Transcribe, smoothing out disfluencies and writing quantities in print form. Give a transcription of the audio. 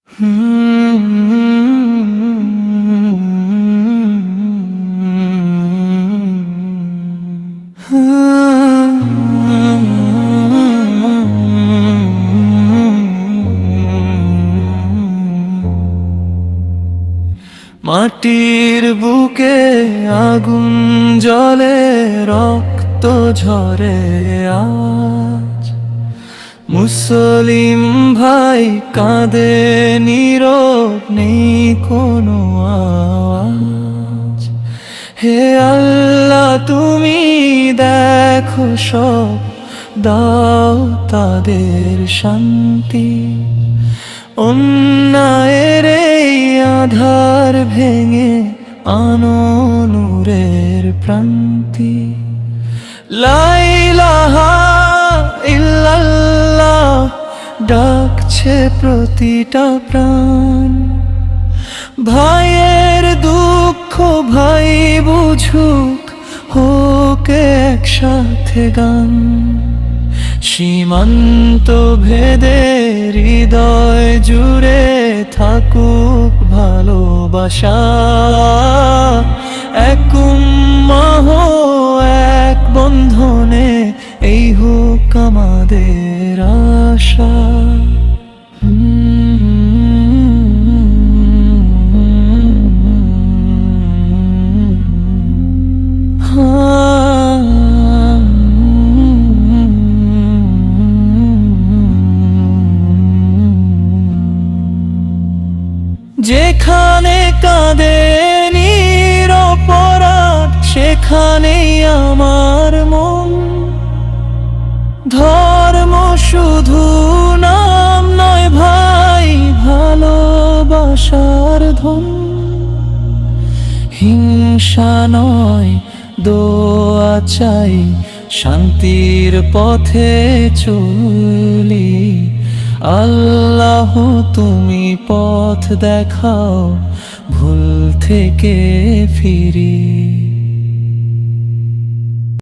মাটির বুকে আগুন জ্বলে, রক্ত ঝরে আজ। মুসলিম ভাই কাঁদে নীরব, নেই কোনো আওয়াজ। হে আল্লাহ তুমি দেখো সব, দাও তাদের শান্তি। অন্যায়ের এই আধার ভেঙে আনো নূরের প্রান্তি। লা ইলাহা ইল্লাল্লাহ ডাকছে প্রতিটা প্রাণ। ভাইয়ের দুঃখ ভাই বুঝুক, হোক একসাথে গান। সীমান্ত ভেদে হৃদয় জুড়ে থাকুক ভালোবাসা। এক উম্মাহ এক বন্ধনে, এই হোক আমাদের আশা। যেখানে কাঁদে নিরপরাধ, সেখানেই আমার মন। ধর্ম শুধু নাম নয় ভাই, ভালোবাসার ধন। হিংসা নয় দোয়া চাই, শান্তির পথে চলি। আল্লাহ তুমি পথ দেখাও, ভুল থেকে ফিরি।